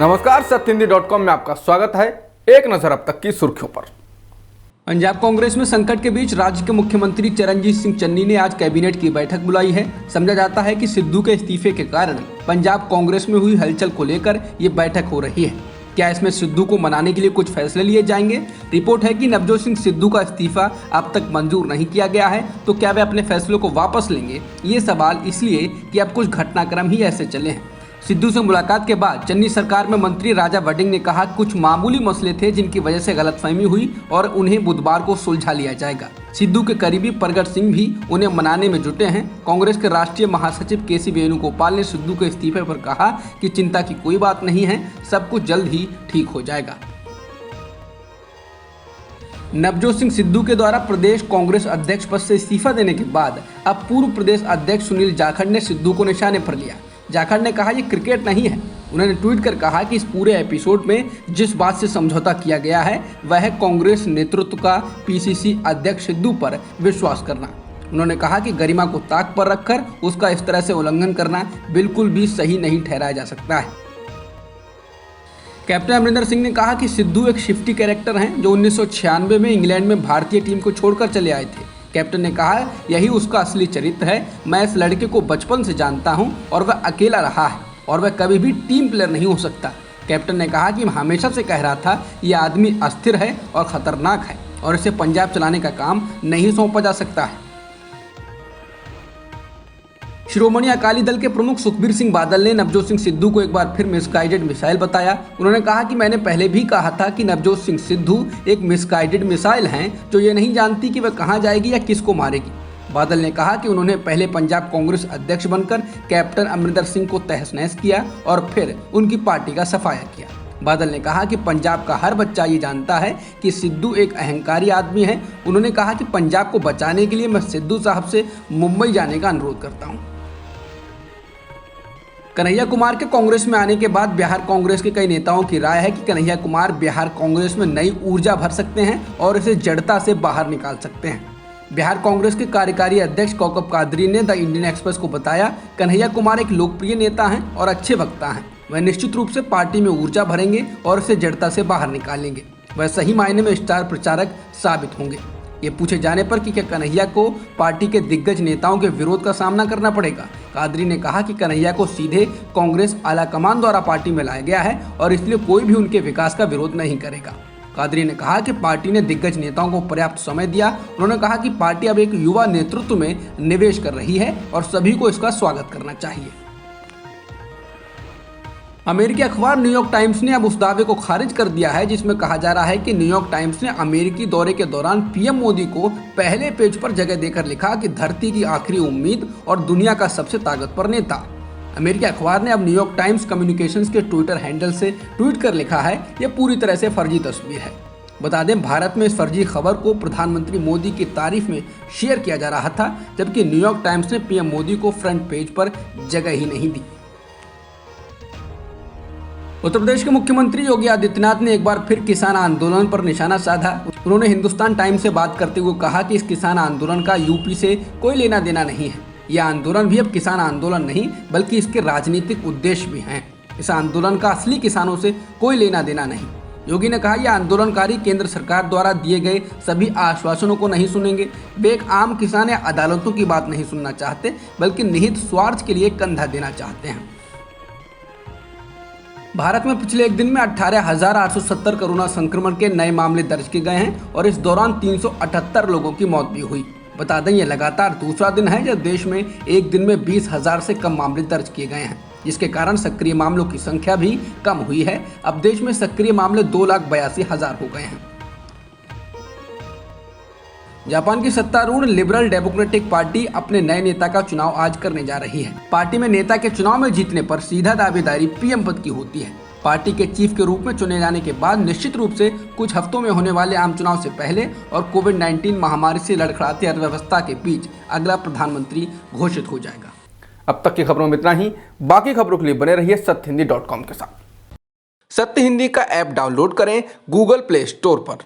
नमस्कार, सत्यहिंदी.com में आपका स्वागत है। एक नजर अब तक की सुर्खियों पर। पंजाब कांग्रेस में संकट के बीच राज्य के मुख्यमंत्री चरणजीत सिंह चन्नी ने आज कैबिनेट की बैठक बुलाई है। समझा जाता है कि सिद्धू के इस्तीफे के कारण पंजाब कांग्रेस में हुई हलचल को लेकर ये बैठक हो रही है। क्या इसमें सिद्धू को मनाने के लिए कुछ फैसले लिए जाएंगे? रिपोर्ट है कि नवजोत सिंह सिद्धू का इस्तीफा अब तक मंजूर नहीं किया गया है, तो क्या वे अपने फैसलों को वापस लेंगे? ये सवाल इसलिए कि अब कुछ घटनाक्रम ही ऐसे चले हैं। सिद्धू से मुलाकात के बाद चन्नी सरकार में मंत्री राजा वडिंग ने कहा कुछ मामूली मसले थे जिनकी वजह से गलतफहमी हुई और उन्हें बुधवार को सुलझा लिया जाएगा। सिद्धू के करीबी प्रगट सिंह भी उन्हें मनाने में जुटे हैं। कांग्रेस के राष्ट्रीय महासचिव केसी वेणुगोपाल ने सिद्धू के इस्तीफे पर कहा कि चिंता की कोई बात नहीं है, सब कुछ जल्द ही ठीक हो जाएगा। नवजोत सिंह सिद्धू के द्वारा प्रदेश कांग्रेस अध्यक्ष पद से इस्तीफा देने के बाद अब पूर्व प्रदेश अध्यक्ष सुनील जाखड़ ने सिद्धू को निशाने पर लिया। जाखड़ ने कहा ये क्रिकेट नहीं है। उन्होंने ट्वीट कर कहा कि इस पूरे एपिसोड में जिस बात से समझौता किया गया है वह है कांग्रेस नेतृत्व का पीसीसी अध्यक्ष सिद्धू पर विश्वास करना। उन्होंने कहा कि गरिमा को ताक पर रखकर उसका इस तरह से उल्लंघन करना बिल्कुल भी सही नहीं ठहराया जा सकता है। कैप्टन अमरिंदर सिंह ने कहा कि सिद्धू एक शिफ्टी कैरेक्टर हैं जो 1996 में इंग्लैंड में भारतीय टीम को छोड़कर चले आए थे। कैप्टन ने कहा यही उसका असली चरित्र है। मैं इस लड़के को बचपन से जानता हूं और वह अकेला रहा है और वह कभी भी टीम प्लेयर नहीं हो सकता। कैप्टन ने कहा कि मैं हमेशा से कह रहा था यह आदमी अस्थिर है और खतरनाक है और इसे पंजाब चलाने का काम नहीं सौंपा जा सकता है। श्रोमणी अकाली दल के प्रमुख सुखबीर सिंह बादल ने नवजोत सिंह सिद्धू को एक बार फिर मिसगाइडेड मिसाइल बताया। उन्होंने कहा कि मैंने पहले भी कहा था कि नवजोत सिंह सिद्धू एक मिसगाइडेड मिसाइल हैं जो ये नहीं जानती कि वह कहां जाएगी या किसको मारेगी। बादल ने कहा कि उन्होंने पहले पंजाब कांग्रेस अध्यक्ष बनकर कैप्टन अमरिंदर सिंह को तहस नहस किया और फिर उनकी पार्टी का सफाया किया। बादल ने कहा कि पंजाब का हर बच्चा ये जानता है कि सिद्धू एक अहंकारी आदमी है। उन्होंने कहा कि पंजाब को बचाने के लिए मैं सिद्धू साहब से मुंबई जाने का अनुरोध करता हूँ। कन्हैया कुमार के कांग्रेस में आने के बाद बिहार कांग्रेस के कई नेताओं की राय है कि कन्हैया कुमार बिहार कांग्रेस में नई ऊर्जा भर सकते हैं और इसे जड़ता से बाहर निकाल सकते हैं। बिहार कांग्रेस के कार्यकारी अध्यक्ष कौकब कादरी ने द इंडियन एक्सप्रेस को बताया कन्हैया कुमार एक लोकप्रिय नेता हैं और अच्छे वक्ता हैं। वह निश्चित रूप से पार्टी में ऊर्जा भरेंगे और इसे जड़ता से बाहर निकालेंगे। वह सही मायने में स्टार प्रचारक साबित होंगे। ये पूछे जाने पर कि क्या कन्हैया को पार्टी के दिग्गज नेताओं के विरोध का सामना करना पड़ेगा, कादरी ने कहा कि कन्हैया को सीधे कांग्रेस आलाकमान द्वारा पार्टी में लाया गया है और इसलिए कोई भी उनके विकास का विरोध नहीं करेगा। कादरी ने कहा कि पार्टी ने दिग्गज नेताओं को पर्याप्त समय दिया। उन्होंने कहा कि पार्टी अब एक युवा नेतृत्व में निवेश कर रही है और सभी को इसका स्वागत करना चाहिए। अमेरिकी अखबार न्यूयॉर्क टाइम्स ने अब उस दावे को खारिज कर दिया है जिसमें कहा जा रहा है कि न्यूयॉर्क टाइम्स ने अमेरिकी दौरे के दौरान पीएम मोदी को पहले पेज पर जगह देकर लिखा कि धरती की आखिरी उम्मीद और दुनिया का सबसे ताकतवर नेता। अमेरिकी अखबार ने अब न्यूयॉर्क टाइम्स कम्युनिकेशंस के ट्विटर हैंडल से ट्वीट कर लिखा है यह पूरी तरह से फर्जी तस्वीर है। बता दें भारत में इस फर्जी खबर को प्रधानमंत्री मोदी की तारीफ में शेयर किया जा रहा था, जबकि न्यूयॉर्क टाइम्स ने पीएम मोदी को फ्रंट पेज पर जगह ही नहीं दी। उत्तर प्रदेश के मुख्यमंत्री योगी आदित्यनाथ ने एक बार फिर किसान आंदोलन पर निशाना साधा। उन्होंने हिंदुस्तान टाइम्स से बात करते हुए कहा कि इस किसान आंदोलन का यूपी से कोई लेना देना नहीं है। यह आंदोलन भी अब किसान आंदोलन नहीं बल्कि इसके राजनीतिक उद्देश्य भी हैं। इस आंदोलन का असली किसानों से कोई लेना देना नहीं। योगी ने कहा यह आंदोलनकारी केंद्र सरकार द्वारा दिए गए सभी आश्वासनों को नहीं सुनेंगे। वे एक आम किसान या अदालतों की बात नहीं सुनना चाहते बल्कि निहित स्वार्थ के लिए कंधा देना चाहते हैं। भारत में पिछले एक दिन में 18,870 कोरोना संक्रमण के नए मामले दर्ज किए गए हैं और इस दौरान 378 लोगों की मौत भी हुई। बता दें ये लगातार दूसरा दिन है जब देश में एक दिन में 20,000 से कम मामले दर्ज किए गए हैं, जिसके कारण सक्रिय मामलों की संख्या भी कम हुई है। अब देश में सक्रिय मामले 2,82,000 हो गए हैं। जापान की सत्तारूढ़ लिबरल डेमोक्रेटिक पार्टी अपने नए नेता का चुनाव आज करने जा रही है। पार्टी में नेता के चुनाव में जीतने पर सीधा दावेदारी पीएम पद की होती है। पार्टी के चीफ के रूप में चुने जाने के बाद निश्चित रूप से कुछ हफ्तों में होने वाले आम चुनाव से पहले और कोविड-19 महामारी से लड़खड़ाती अर्थव्यवस्था के बीच अगला प्रधानमंत्री घोषित हो जाएगा। अब तक की खबरों में इतना ही। बाकी खबरों के लिए बने रहिए सत्यहिंदी.com के साथ। सत्य हिंदी का ऐप डाउनलोड करें गूगल प्ले स्टोर पर।